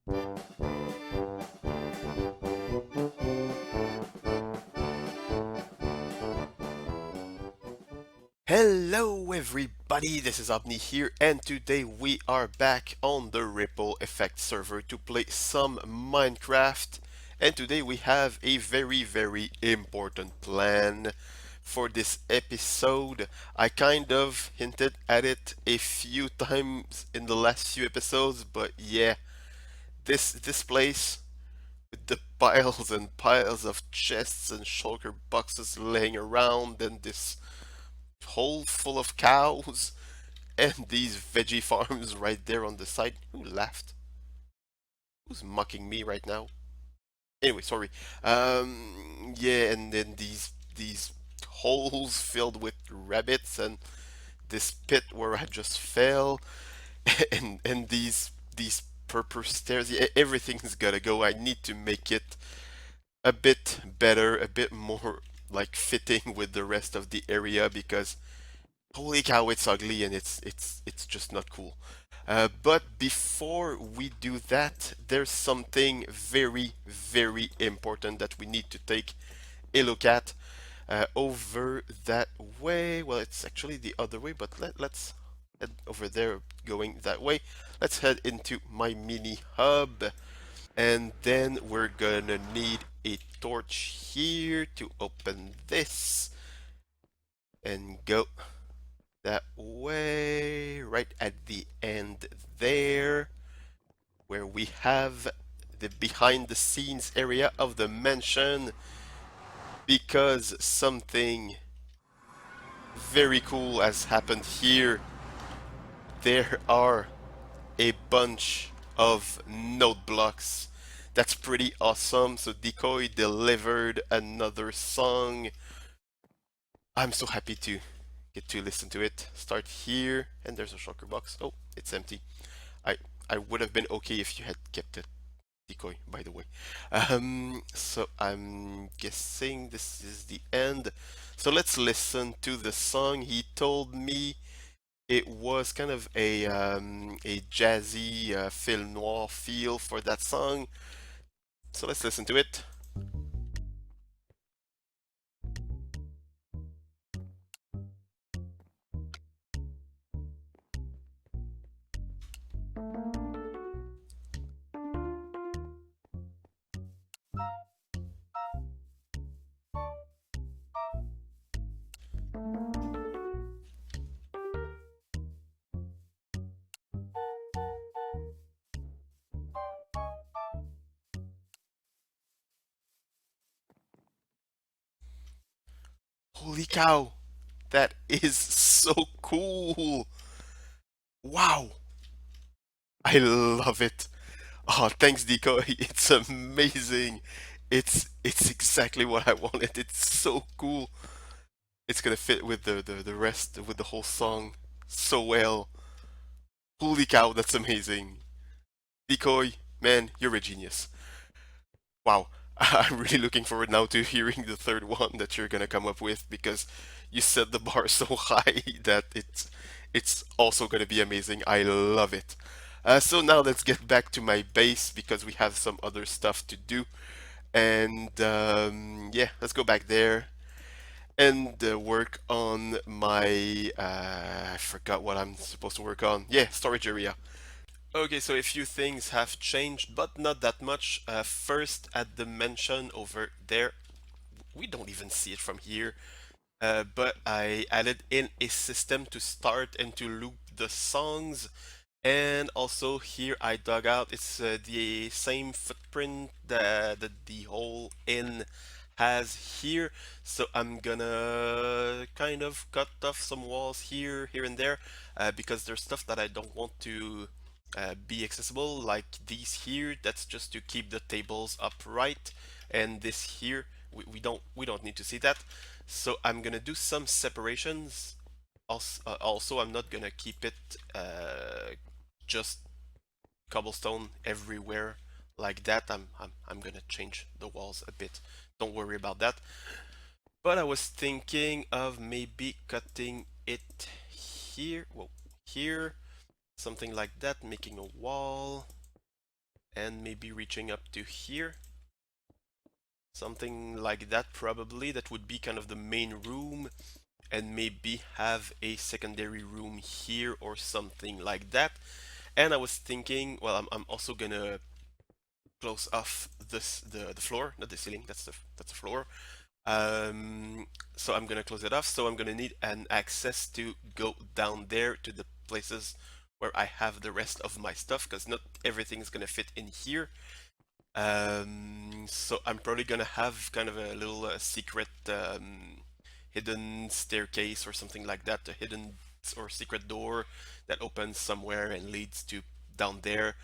Hello everybody, this is Aubni here, and today we are back on the Ripple Effect server to play some Minecraft. And today we have a very important plan for this episode. I kind of hinted at it a few times in the last few episodes, but yeah, this place with the piles and piles of chests and shulker boxes laying around, and this hole full of cows and these veggie farms right there on the side. Who laughed? Who's mocking me right now? Anyway, sorry. Yeah, and then these holes filled with rabbits and this pit where I just fell, and these purple stairs. Yeah, everything's gotta go. I need to make it a bit better, a bit more like fitting with the rest of the area because holy cow, it's ugly and it's just not cool. But before we do that, there's something very important that we need to take a look at over that way. Well, it's actually the other way, but let's head over there going that way. Let's head into my mini hub, and then we're gonna need a torch here to open this and go that way, right at the end there, where we have the behind the scenes area of the mansion, because something very cool has happened here. There are a bunch of note blocks. That's pretty awesome. So Decoy delivered another song. I'm so happy to get to listen to it. Start here, and there's a shulker box. Oh, it's empty. I I would have been okay if you had kept it decoy, by the way. So I'm guessing this is the end. So let's listen to the song. He told me it was kind of a jazzy film noir feel for that song. So let's listen to it. Holy cow, that is so cool! Wow, I love it. Oh, thanks, Decoy. It's amazing. It's exactly what I wanted. It's so cool. It's gonna fit with the rest with the whole song so well. Holy cow, that's amazing. Decoy, man, you're a genius. Wow. I'm really looking forward now to hearing the third one that you're gonna come up with because you set the bar so high that it's also gonna be amazing. I love it. So now let's get back to my base because we have some other stuff to do. And yeah, let's go back there and work on my I forgot what I'm supposed to work on. Yeah, storage area. Okay, so a few things have changed, but not that much. First, at the mention over there, we don't even see it from here, but I added in a system to start and to loop the songs. And also here I dug out, it's the same footprint that the whole inn has here. So I'm gonna kind of cut off some walls here and there, because there's stuff that I don't want to be accessible, like these here. That's just to keep the tables upright, and this here we don't need to see that. So I'm gonna do some separations. Also, I'm not gonna keep it just cobblestone everywhere like that. I'm gonna change the walls a bit. Don't worry about that. But I was thinking of maybe cutting it here, well, here, something like that, making a wall, and maybe reaching up to here. Something like that probably. That would be kind of the main room, and maybe have a secondary room here or something like that. And I was thinking, well, I'm also gonna close off the floor, not the ceiling. That's the floor. So I'm gonna close it off. So I'm gonna need an access to go down there to the places where I have the rest of my stuff, because not everything is gonna fit in here. So I'm probably gonna have kind of a little secret hidden staircase or something like that, a hidden or secret door that opens somewhere and leads to down there.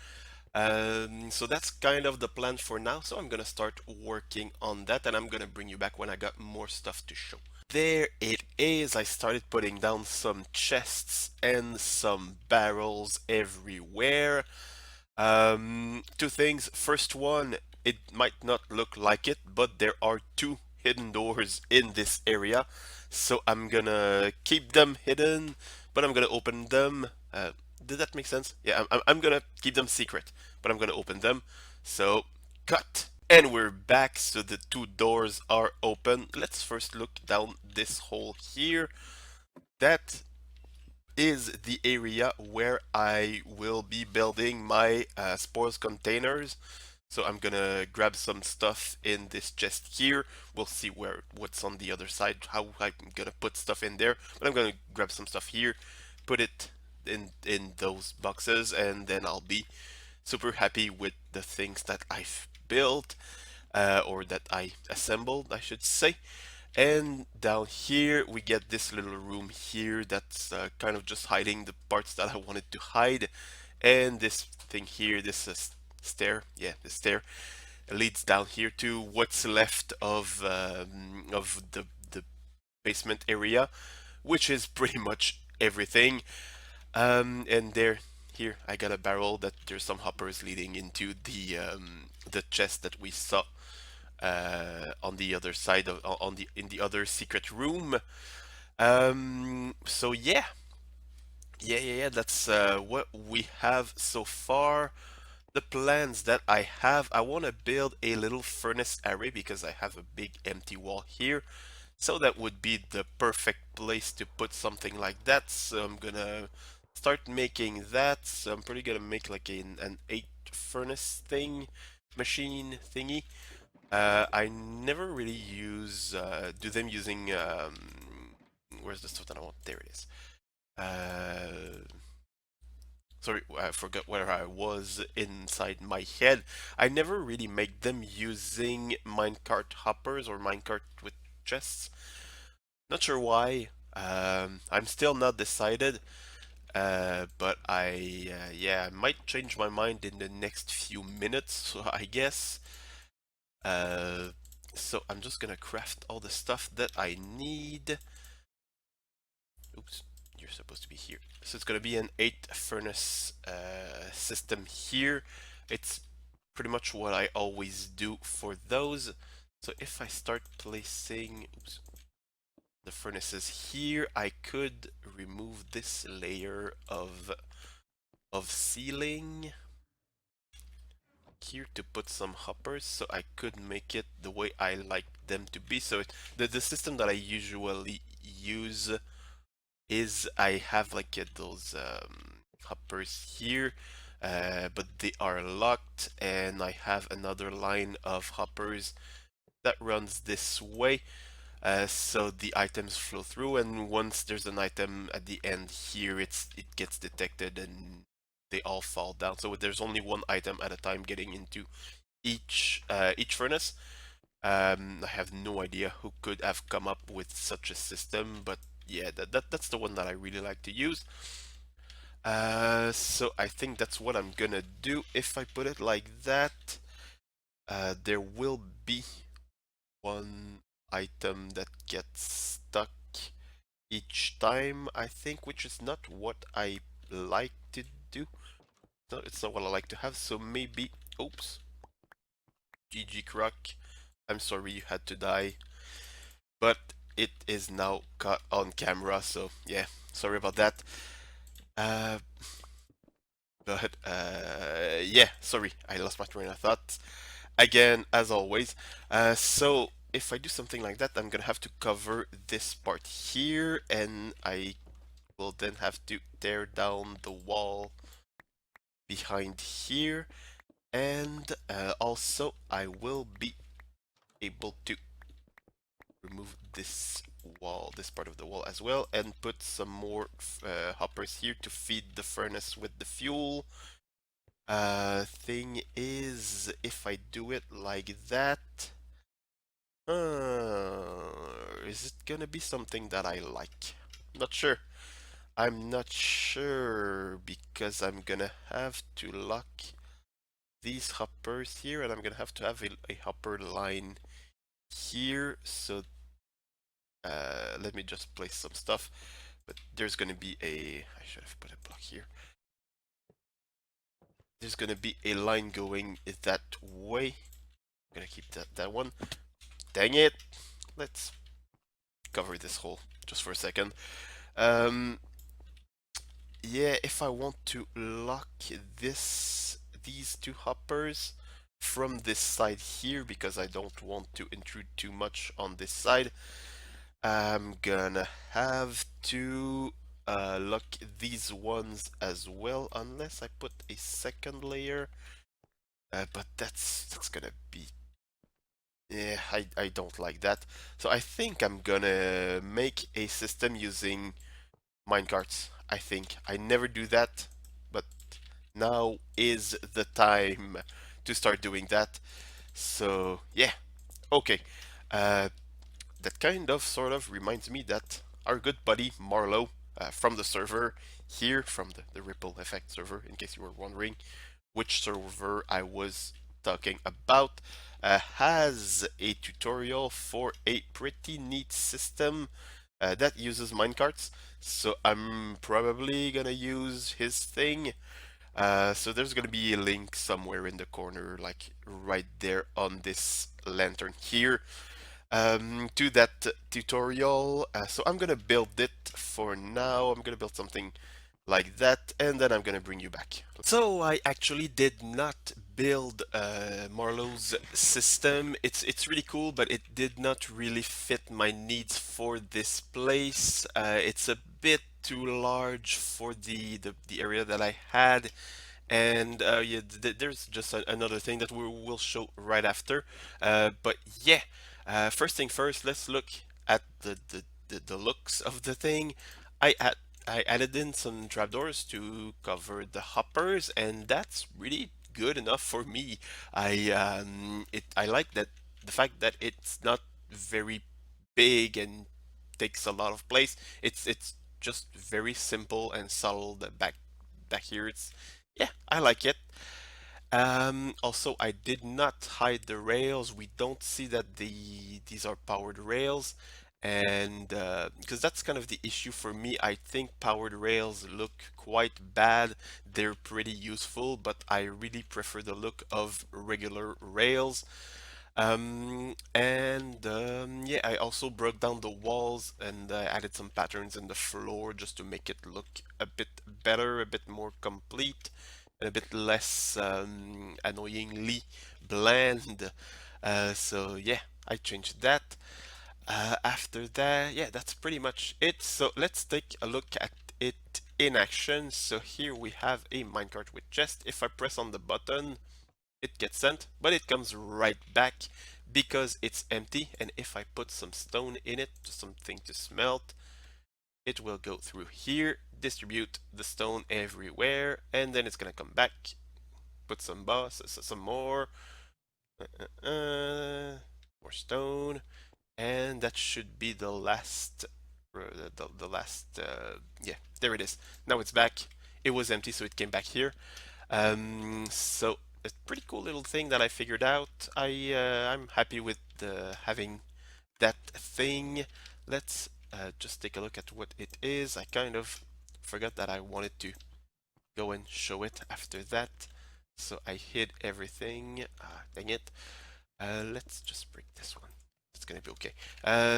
So that's kind of the plan for now. So I'm gonna start working on that, and I'm gonna bring you back when I got more stuff to show. There it is. I started putting down some chests and some barrels everywhere. Two things. First one, it might not look like it, but there are two hidden doors in this area. So I'm gonna keep them hidden, but I'm gonna open them. Did that make sense? Yeah, I'm gonna keep them secret, but I'm gonna open them. So, cut. And we're back, so the two doors are open. Let's first look down this hole here. That is the area where I will be building my spores containers. So I'm gonna grab some stuff in this chest here. We'll see what's on the other side, how I'm gonna put stuff in there. But I'm gonna grab some stuff here, put it in those boxes, and then I'll be super happy with the things that I've built, or that I assembled, I should say. And down here we get this little room here that's kind of just hiding the parts that I wanted to hide. And this thing here, this stair, yeah, the stair leads down here to what's left of the basement area, which is pretty much everything. And there, here I got a barrel that there's some hoppers leading into the chest that we saw on the other side of on the in the other secret room. So yeah. That's what we have so far. The plans that I have, I want to build a little furnace array because I have a big empty wall here. So that would be the perfect place to put something like that. So I'm gonna start making that. So I'm probably gonna make like an 8 furnace machine thingy. I never really do them using where's the stuff that I want? There it is. Sorry, I forgot where I was inside my head. I never really make them using minecart hoppers or minecart with chests. Not sure why. I'm still not decided. But yeah, I might change my mind in the next few minutes, so I guess. Uh, so I'm just gonna craft all the stuff that I need. Oops, you're supposed to be here. So it's gonna be an 8 furnace system here. It's pretty much what I always do for those. So if I start placing, oops, the furnaces here, I could remove this layer of ceiling here to put some hoppers, so I could make it the way I like them to be. So the system that I usually use is I have like those hoppers here, but they are locked, and I have another line of hoppers that runs this way. So the items flow through, and once there's an item at the end here, it gets detected and they all fall down. So there's only one item at a time getting into each furnace. I have no idea who could have come up with such a system, but yeah, that's the one that I really like to use. So I think that's what I'm gonna do. If I put it like that, there will be one item that gets stuck each time, I think, which is not what I like to do. No, it's not what I like to have, so maybe, oops, GG Croc, I'm sorry you had to die, but it is now caught on camera, so yeah, sorry about that. Uh, But yeah, sorry, I lost my train of thought again, as always. So if I do something like that, I'm gonna have to cover this part here, and I will then have to tear down the wall behind here, and also I will be able to remove this wall, this part of the wall as well, and put some more hoppers here to feed the furnace with the fuel. Thing is, if I do it like that, is it gonna be something that I like? Not sure. I'm not sure because I'm gonna have to lock these hoppers here, and I'm gonna have to have a hopper line here. So let me just place some stuff. But there's gonna be I should have put a block here. There's gonna be a line going that way. I'm gonna keep that one. Dang it! Let's cover this hole just for a second. Um, yeah, if I want to lock these two hoppers from this side here, because I don't want to intrude too much on this side, I'm gonna have to lock these ones as well, unless I put a second layer. But that's gonna be, yeah, I don't like that. So I think I'm gonna make a system using minecarts. I think I never do that, but now is the time to start doing that. So yeah, okay. Uh, that kind of sort of reminds me that our good buddy Marlow from the server here, from the Ripple Effect server, in case you were wondering which server I was talking about, has a tutorial for a pretty neat system that uses minecarts. So I'm probably gonna use his thing. So there's gonna be a link somewhere in the corner, like right there on this lantern here, to that tutorial. So I'm gonna build it for now. I'm gonna build something like that, and then I'm gonna bring you back. So I actually did not build Marlowe's system. It's really cool, but it did not really fit my needs for this place. It's a bit too large for the area that I had. And yeah, there's just another thing that we will show right after. But yeah, first thing first, let's look at the looks of the thing. I add, I added in some trapdoors to cover the hoppers, and that's really good enough for me. I like that the fact that it's not very big and takes a lot of place. It's just very simple and subtle. The back here, it's, yeah, I like it. Also, I did not hide the rails. We don't see that these are powered rails, and because that's kind of the issue for me. I think powered rails look quite bad. They're pretty useful, but I really prefer the look of regular rails. Yeah, I also broke down the walls and added some patterns in the floor just to make it look a bit better, a bit more complete, and a bit less annoyingly bland. So yeah, I changed that. After that, yeah, that's pretty much it. So let's take a look at it in action. So here we have a minecart with chest. If I press on the button, it gets sent, but it comes right back because it's empty. And if I put some stone in it, something to smelt, it will go through here, distribute the stone everywhere, and then it's gonna come back, put some some more, more stone, and that should be the last, the last, yeah, there it is. Now it's back. It was empty, so it came back here. So a pretty cool little thing that I figured out. I'm happy with having that thing. Let's just take a look at what it is. I kind of forgot that I wanted to go and show it after that. So I hid everything. Dang it. Let's just break this one. It's gonna be okay.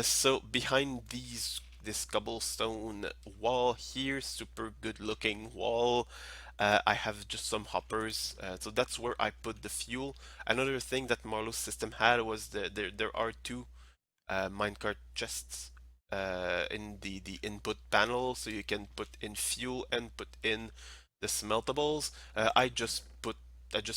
So behind this cobblestone wall here, super good looking wall. I have just some hoppers, so that's where I put the fuel. Another thing that Marlowe's system had was there are two minecart chests in the input panel, so you can put in fuel and put in the smeltables. I just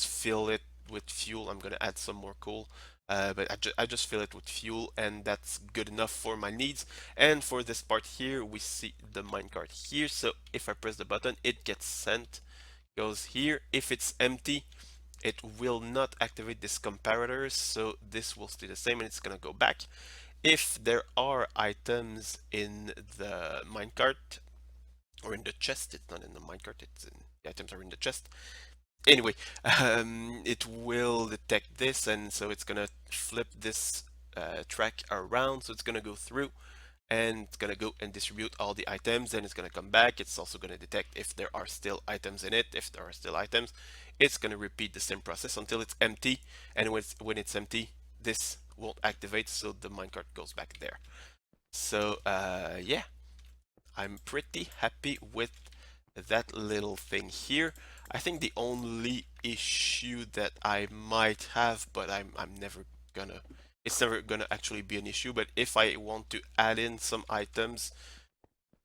fill it with fuel. I'm gonna add some more coal, but I just fill it with fuel, and that's good enough for my needs. And for this part here, we see the minecart here. So if I press the button, it gets sent, goes here. If it's empty, it will not activate this comparator, so this will stay the same and it's gonna go back. If there are items in the minecart or in the chest, it's not in the minecart, the items are in the chest. Anyway, it will detect this, and so it's gonna flip this track around, so it's gonna go through and it's gonna go and distribute all the items, then it's gonna come back. It's also gonna detect if there are still items in it. If there are still items, it's gonna repeat the same process until it's empty, and when it's empty, this won't activate, so the minecart goes back there. So yeah, I'm pretty happy with that little thing here. I think the only issue that I might have, but I'm never gonna, it's never gonna actually be an issue, but if I want to add in some items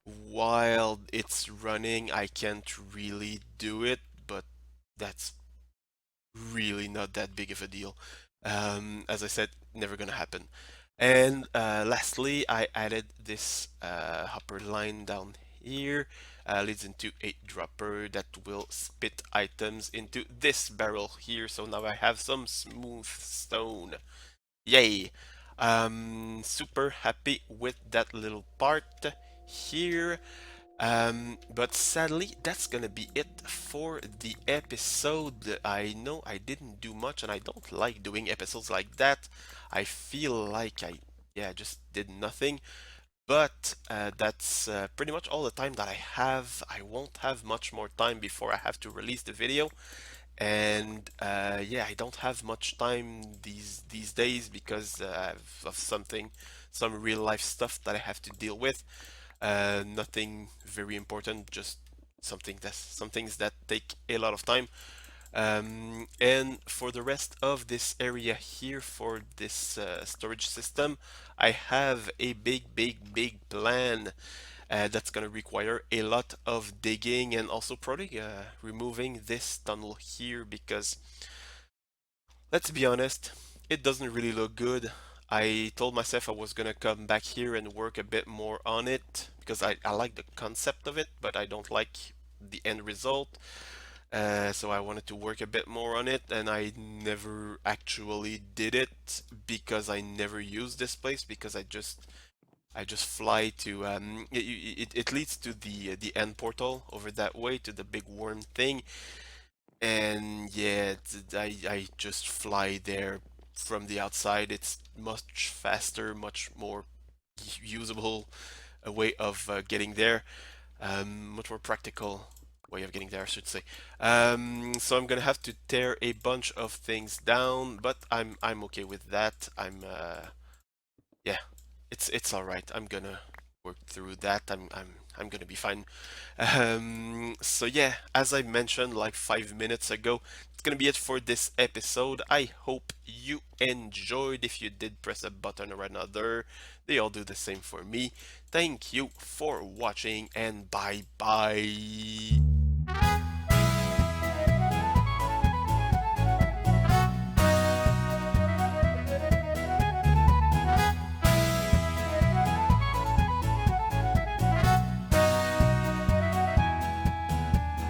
while it's running, I can't really do it, but that's really not that big of a deal. As I said, never gonna happen. And lastly, I added this hopper line down here. Leads into a dropper that will spit items into this barrel here. So now I have some smooth stone. Yay! Super happy with that little part here. But sadly, that's gonna be it for the episode. I know I didn't do much, and I don't like doing episodes like that. I feel like yeah, just did nothing. But that's pretty much all the time that I have. I won't have much more time before I have to release the video. And yeah, I don't have much time these days because of some real life stuff that I have to deal with. Nothing very important, just some things that take a lot of time. And for the rest of this area here, for this storage system, I have a big plan that's going to require a lot of digging, and also probably removing this tunnel here, because let's be honest, it doesn't really look good. I told myself I was gonna come back here and work a bit more on it because I like the concept of it, but I don't like the end result. So I wanted to work a bit more on it, and I never actually did it because I never used this place, because I just fly to it leads to the end portal over that way, to the big worm thing. And yeah, I just fly there from the outside. It's much faster, much more usable a way of getting there. Much more practical way of getting there, I should say. So I'm gonna have to tear a bunch of things down, but I'm okay with that. Yeah, it's all right. I'm gonna work through that. I'm gonna be fine. So yeah, as I mentioned like 5 minutes ago, it's gonna be it for this episode. I hope you enjoyed. If you did, press a button or another. They all do the same for me. Thank you for watching, and bye bye.